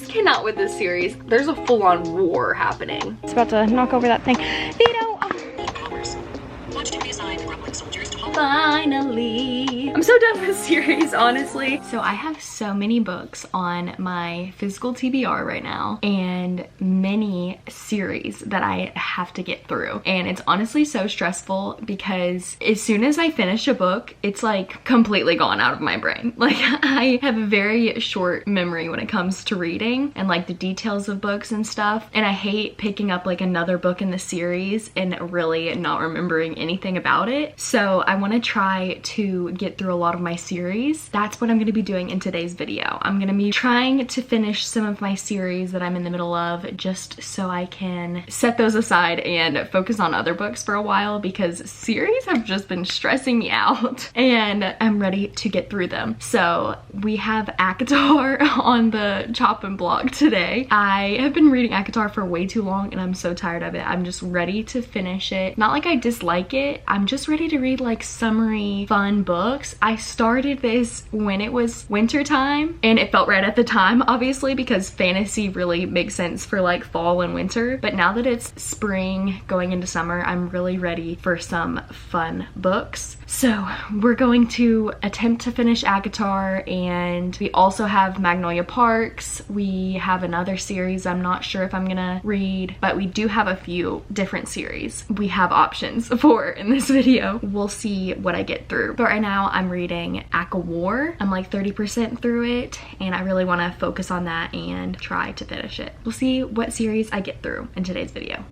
just cannot with this series. There's a full-on war happening. It's about to knock over that thing. Vito! Finally. I'm so done with this series, honestly. So I have so many books on my physical TBR right now and many series that I have to get through. And it's honestly so stressful because as soon as I finish a book, it's like completely gone out of my brain. Like I have a very short memory when it comes to reading and like the details of books and stuff. And I hate picking up like another book in the series and really not remembering anything about it. So I want to try to get through a lot of my series. That's what I'm going to be doing in today's video. I'm going to be trying to finish some of my series that I'm in the middle of just so I can set those aside and focus on other books for a while because series have just been stressing me out and I'm ready to get through them. So we have ACOTAR on the chopping block today. I have been reading ACOTAR for way too long and I'm so tired of it. I'm just ready to finish it. Not like I dislike it. I'm just ready to read like summery fun books. I started this when it was winter time and it felt right at the time, obviously, because fantasy really makes sense for like fall and winter. But now that it's spring going into summer, I'm really ready for some fun books. So we're going to attempt to finish ACOTAR, and we also have Magnolia Parks. We have another series I'm not sure if I'm gonna read, but we do have a few different series we have options for in this video. We'll see what I get through. But right now I'm reading ACOWAR. I'm like 30% through it and I really want to focus on that and try to finish it. We'll see what series I get through in today's video.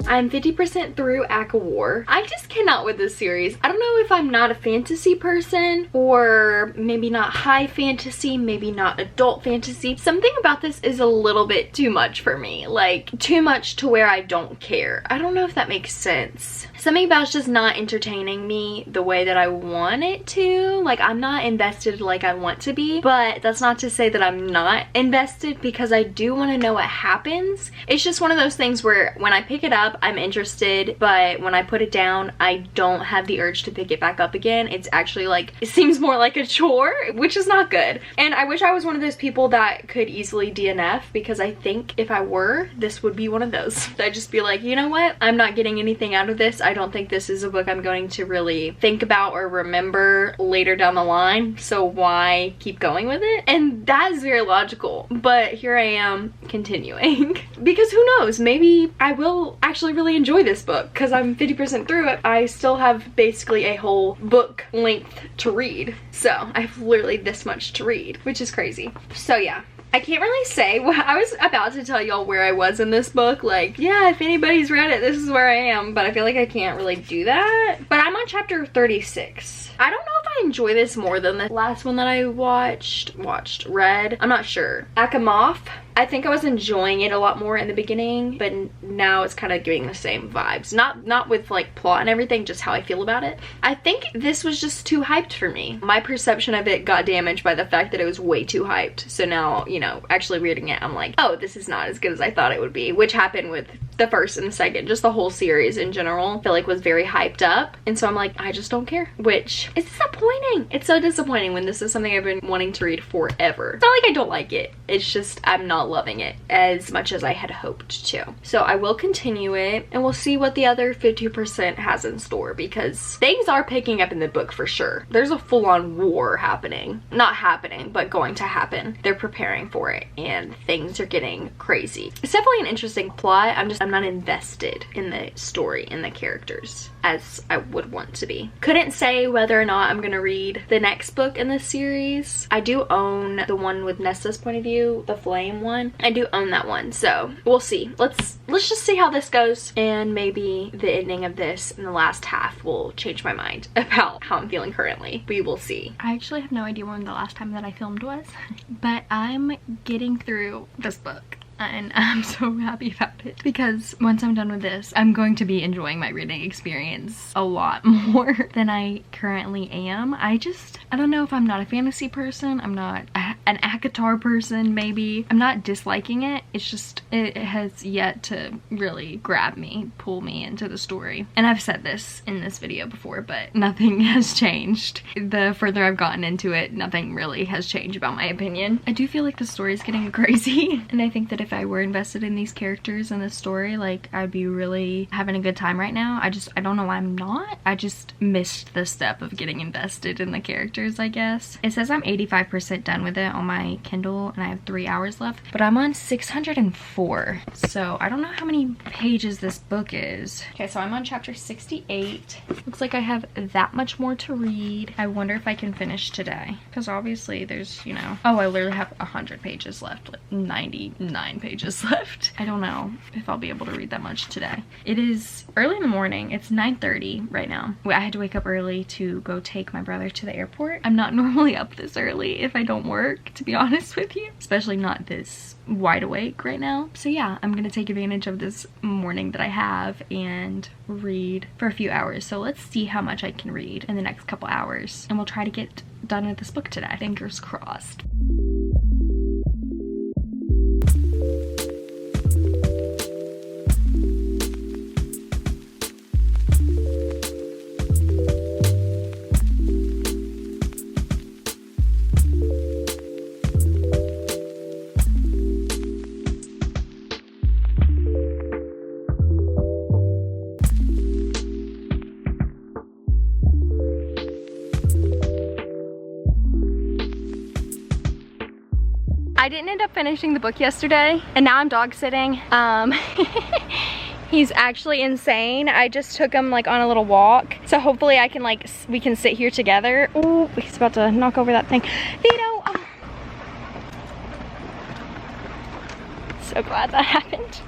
I'm 50% through ACOWAR. I just cannot with this series. I don't know if I'm not a fantasy person or maybe not high fantasy, maybe not adult fantasy. Something about this is a little bit too much for me. Like too much to where I don't care. I don't know if that makes sense. Something about it's just not entertaining me the way that I want it to. Like I'm not invested like I want to be, but that's not to say that I'm not invested because I do want to know what happens. It's just one of those things where when I pick it up, I'm interested, but when I put it down, I don't have the urge to pick it back up again. It's actually like, it seems more like a chore, which is not good. And I wish I was one of those people that could easily DNF because I think if I were, this would be one of those. I'd just be like, you know what? I'm not getting anything out of this. I don't think this is a book I'm going to really think about or remember later down the line. So why keep going with it? And that is very logical. But here I am continuing because who knows? Maybe I will actually really enjoy this book because I'm 50% through it. I still have basically a whole book length to read. So I have literally this much to read, which is crazy. So yeah. I can't really say. I was about to tell y'all where I was in this book. Like, yeah, if anybody's read it, this is where I am. But I feel like I can't really do that. But I'm on chapter 36. I don't know if I enjoy this more than the last one that I read. I'm not sure. Akamoth. I think I was enjoying it a lot more in the beginning, but now it's kind of giving the same vibes. Not with like plot and everything, just how I feel about it. I think this was just too hyped for me. My perception of it got damaged by the fact that it was way too hyped. So now, you know, actually reading it, I'm like, oh, this is not as good as I thought it would be, which happened with the first and the second. Just the whole series in general, I feel like was very hyped up. And so I'm like, I just don't care, which is disappointing. It's so disappointing when this is something I've been wanting to read forever. It's not like I don't like it. It's just I'm not loving it as much as I had hoped to. So I will continue it and we'll see what the other 50% has in store because things are picking up in the book for sure. There's a full-on war happening. Not happening, but going to happen. They're preparing for it and things are getting crazy. It's definitely an interesting plot. I'm not invested in the story and the characters as I would want to be. Couldn't say whether or not I'm gonna read the next book in this series. I do own the one with Nesta's point of view, the flame one. I do own that one, so we'll see. Let's just see how this goes, and maybe the ending of this in the last half will change my mind about how I'm feeling currently. We will see. I actually have no idea when the last time that I filmed was, but I'm getting through this book. And I'm so happy about it because once I'm done with this, I'm going to be enjoying my reading experience a lot more than I currently am. I don't know if I'm not a fantasy person. I'm not an ACOTAR person, maybe. I'm not disliking it. It's just, it has yet to really grab me, pull me into the story. And I've said this in this video before, but nothing has changed. The further I've gotten into it, nothing really has changed about my opinion. I do feel like the story is getting crazy, and I think that if I were invested in these characters and this story, like, I'd be really having a good time right now. I don't know why I'm not. I just missed the step of getting invested in the characters, I guess. It says I'm 85% done with it on my Kindle and I have 3 hours left, but I'm on 604. So I don't know how many pages this book is. Okay, so I'm on chapter 68. Looks like I have that much more to read. I wonder if I can finish today, because obviously there's, you know, oh, I literally have 100 pages left, like 99 pages left. I don't know if I'll be able to read that much today. It is early in the morning. It's 9:30 right now. I had to wake up early to go take my brother to the airport. I'm not normally up this early if I don't work, to be honest with you, especially not this wide awake right now. So yeah, I'm gonna take advantage of this morning that I have and read for a few hours. So let's see how much I can read in the next couple hours, and we'll try to get done with this book today. Fingers crossed. I didn't end up finishing the book yesterday, and now I'm dog sitting. He's actually insane. I just took him like on a little walk, so hopefully I can we can sit here together. Oh, he's about to knock over that thing. Vito! Oh. So glad that happened.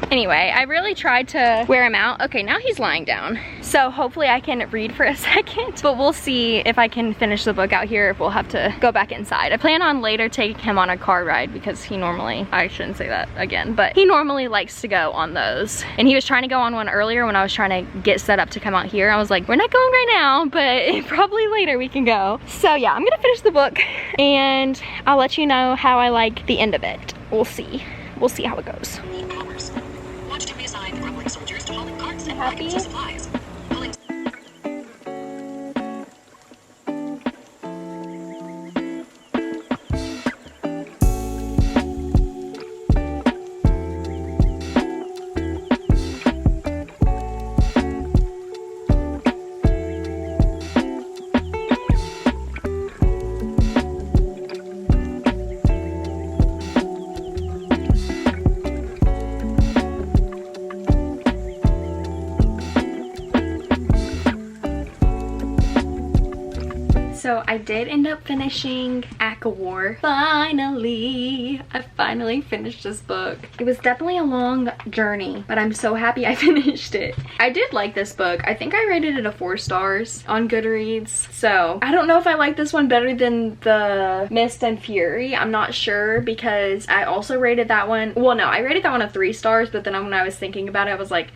Anyway, I really tried to wear him out. Okay, now he's lying down. So hopefully I can read for a second, but we'll see if I can finish the book out here, if we'll have to go back inside. I plan on later taking him on a car ride because he normally, I shouldn't say that again, but he normally likes to go on those. And he was trying to go on one earlier when I was trying to get set up to come out here. I was like, we're not going right now, but probably later we can go. So yeah, I'm gonna finish the book and I'll let you know how I like the end of it. We'll see. We'll see how it goes. Happy? So I did end up finishing ACOWAR. Finally! I finally finished this book. It was definitely a long journey, but I'm so happy I finished it. I did like this book. I think I rated it a 4 stars on Goodreads. So I don't know if I like this one better than the Mist and Fury. I'm not sure, because I also rated that one. Well, no, I rated that one a 3 stars, but then when I was thinking about it, I was like,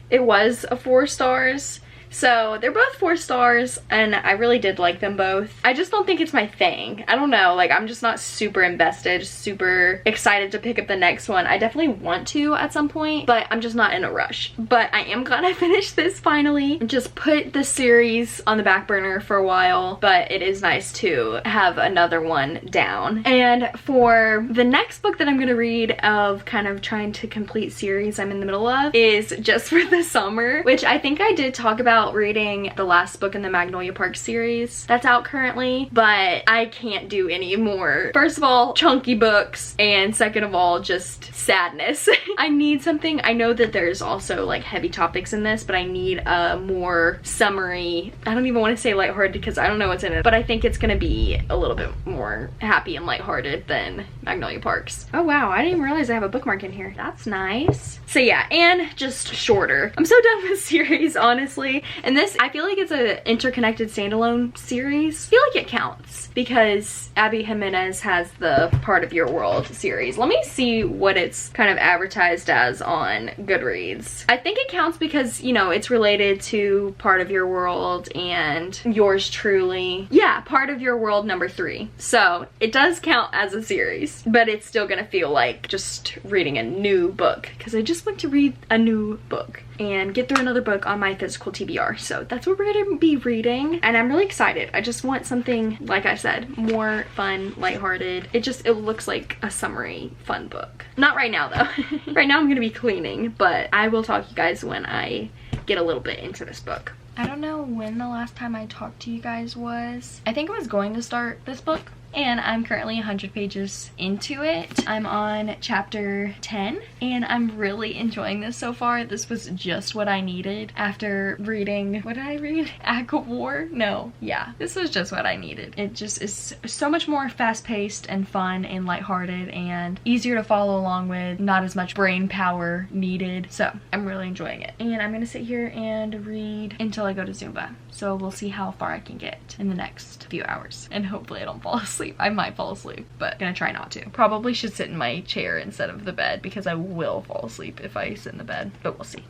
it was a 4 stars. So they're both 4 stars, and I really did like them both. I just don't think it's my thing. I don't know, like, I'm just not super invested, super excited to pick up the next one. I definitely want to at some point, but I'm just not in a rush. But I am glad I finished this finally. Just put the series on the back burner for a while, but it is nice to have another one down. And for the next book that I'm gonna read of kind of trying to complete series I'm in the middle of is Just for the Summer, which I think I did talk about about reading the last book in the Magnolia Park series that's out currently, but I can't do any more. First of all, chunky books, and second of all, just sadness. I need something. I know that there's also like heavy topics in this, but I need a more summary. I don't even want to say lighthearted because I don't know what's in it, but I think it's gonna be a little bit more happy and lighthearted than Magnolia Parks. Oh wow, I didn't even realize I have a bookmark in here. That's nice. So yeah, and just shorter. I'm so done with this series, honestly. And this, I feel like it's an interconnected standalone series. I feel like it counts because Abby Jimenez has the Part of Your World series. Let me see what it's kind of advertised as on Goodreads. I think it counts because, you know, it's related to Part of Your World and Yours Truly. Yeah, Part of Your World #3. So it does count as a series, but it's still gonna feel like just reading a new book because I just went to read a new book and get through another book on my physical TBR. So that's what we're gonna be reading, and I'm really excited. I just want something, like I said, more fun, lighthearted. It looks like a summery fun book. Not right now though. Right now I'm gonna be cleaning, but I will talk to you guys when I get a little bit into this book. I don't know when the last time I talked to you guys was. I think I was going to start this book, and I'm currently 100 pages into it. I'm on chapter 10, and I'm really enjoying this so far. This was just what I needed after reading, what did I read? Act of War? No, yeah, this was just what I needed. It just is so much more fast-paced and fun and lighthearted and easier to follow along with, not as much brain power needed. So I'm really enjoying it, and I'm gonna sit here and read until I go to Zumba. So we'll see how far I can get in the next few hours, and hopefully I don't fall asleep. I might fall asleep, but I'm gonna try not to. Probably should sit in my chair instead of the bed because I will fall asleep if I sit in the bed, but we'll see.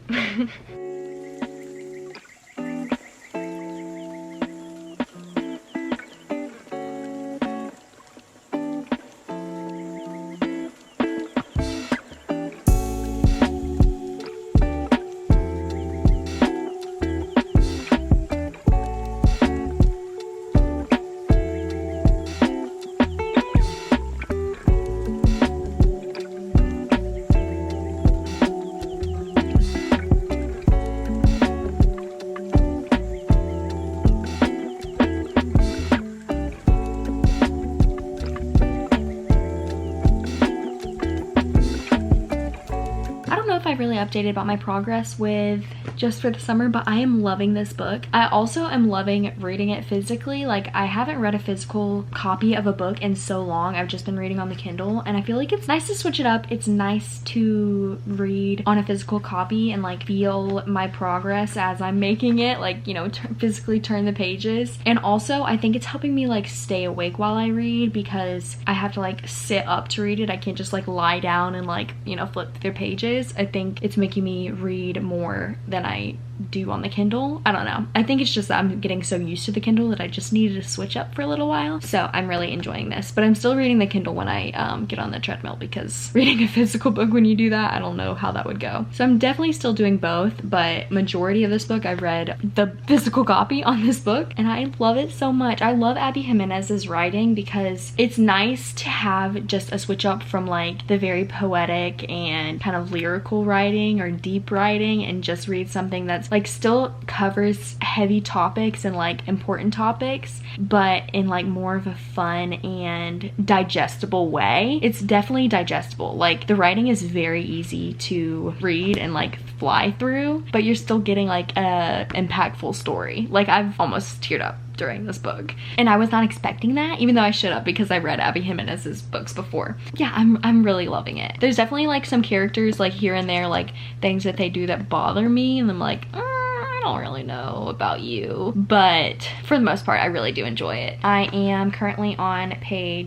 I really updated about my progress with Just for the Summer, but I am loving this book. I also am loving reading it physically. Like, I haven't read a physical copy of a book in so long. I've just been reading on the Kindle, and I feel like it's nice to switch it up. It's nice to read on a physical copy and like feel my progress as I'm making it, like, you know, physically turn the pages. And also I think it's helping me like stay awake while I read because I have to like sit up to read it. I can't just like lie down and like, you know, flip through pages. I think it's making me read more than I do on the Kindle. I don't know. I think it's just that I'm getting so used to the Kindle that I just needed to switch up for a little while. So I'm really enjoying this, but I'm still reading the Kindle when I get on the treadmill because reading a physical book when you do that, I don't know how that would go. So I'm definitely still doing both, but majority of this book I've read the physical copy on this book, and I love it so much. I love Abby Jimenez's writing because it's nice to have just a switch up from like the very poetic and kind of lyrical writing or deep writing and just read something that's like still covers heavy topics and like important topics, but in like more of a fun and digestible way. It's definitely digestible. Like the writing is very easy to read and like fly through, but you're still getting like a impactful story. Like I've almost teared up during this book, and I was not expecting that, even though I should have because I read Abby Jimenez's books before. Yeah, I'm really loving it. There's definitely like some characters like here and there, like things that they do that bother me, and I'm like, I don't really know about you, but for the most part I really do enjoy it. I am currently on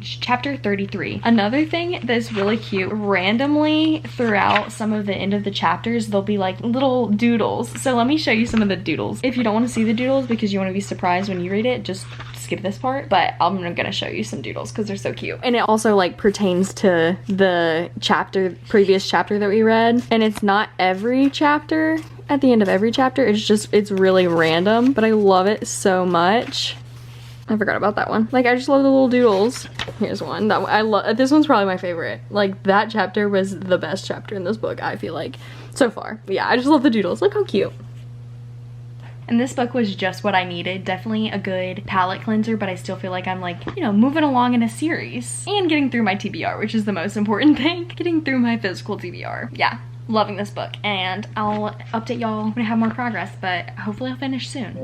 chapter 33. Another thing that's really cute, randomly throughout some of the end of the chapters there'll be like little doodles. So let me show you some of the doodles. If you don't want to see the doodles because you want to be surprised when you read it, just skip this part, but I'm gonna show you some doodles because they're so cute. And it also like pertains to the previous chapter that we read, and it's not every chapter. At the end of every chapter, it's really random, but I love it so much. I forgot about that one. Like, I just love the little doodles. Here's one that I love. This one's probably my favorite. Like, that chapter was the best chapter in this book, I feel like, so far. But yeah, I just love the doodles. Look how cute. And this book was just what I needed. Definitely a good palate cleanser, but I still feel like I'm like, you know, moving along in a series and getting through my TBR, which is the most important thing. Getting through my physical TBR. Yeah, loving this book, and I'll update y'all when I have more progress, but hopefully I'll finish soon.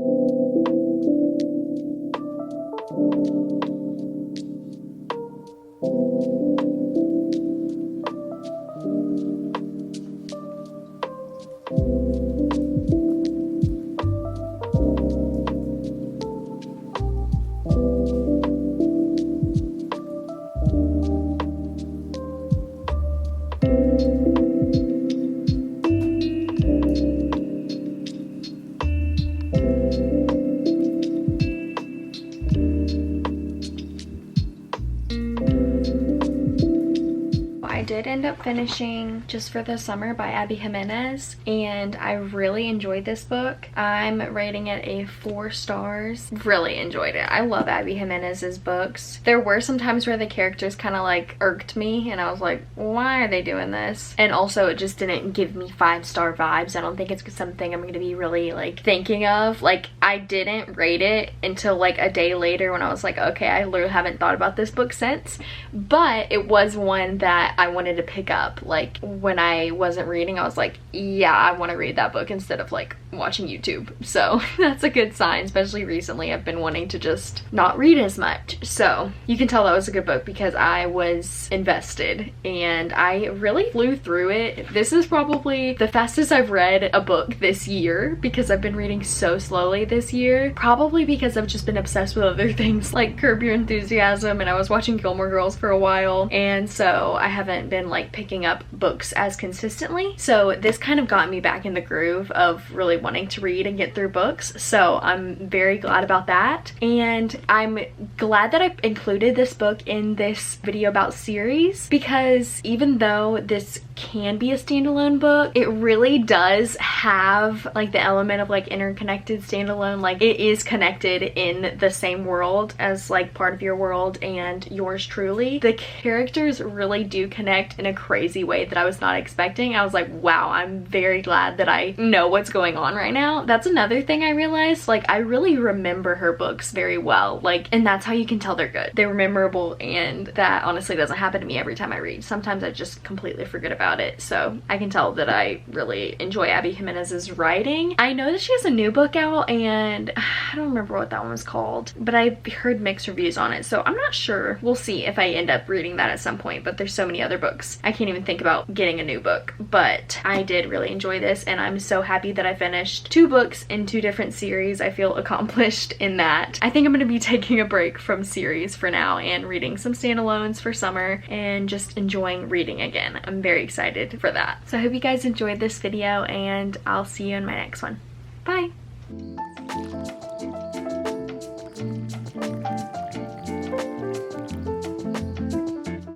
I did end up finishing Just for the Summer by Abby Jimenez, and I really enjoyed this book. I'm rating it a 4 stars. Really enjoyed it. I love Abby Jimenez's books. There were some times where the characters kind of like irked me, and I was like, why are they doing this? And also it just didn't give me 5-star vibes. I don't think it's something I'm going to be really like thinking of. Like, I didn't rate it until like a day later when I was like, okay, I literally haven't thought about this book since, but it was one that I wanted to pick up. Like, when I wasn't reading, I was like, yeah, I want to read that book instead of like watching YouTube. So that's a good sign, especially recently. I've been wanting to just not read as much. So you can tell that was a good book because I was invested and I really flew through it. This is probably the fastest I've read a book this year because I've been reading so slowly this year. Probably because I've just been obsessed with other things like Curb Your Enthusiasm, and I was watching Gilmore Girls for a while, and so I haven't been like picking up books as consistently. So this kind of got me back in the groove of really wanting to read and get through books. So I'm very glad about that. And I'm glad that I included this book in this video about series, because even though this can be a standalone book, it really does have like the element of like interconnected standalone. Like, it is connected in the same world as like part of your world and yours truly. The characters really do connect in a crazy way that I was not expecting. I was like, wow, I'm very glad that I know what's going on right now. That's another thing I realized. Like, I really remember her books very well. Like, and that's how you can tell they're good. They're memorable, and that honestly doesn't happen to me every time I read. Sometimes I just completely forget about it. So I can tell that I really enjoy Abby Jimenez's writing. I know that she has a new book out, and I don't remember what that one was called, but I've heard mixed reviews on it, so I'm not sure. We'll see if I end up reading that at some point, but there's so many other books. I can't even think about getting a new book, but I did really enjoy this, and I'm so happy that I finished 2 books in 2 different series. I feel accomplished in that. I think I'm gonna be taking a break from series for now and reading some standalones for summer and just enjoying reading again. I'm very excited for that. So I hope you guys enjoyed this video, and I'll see you in my next one. Bye!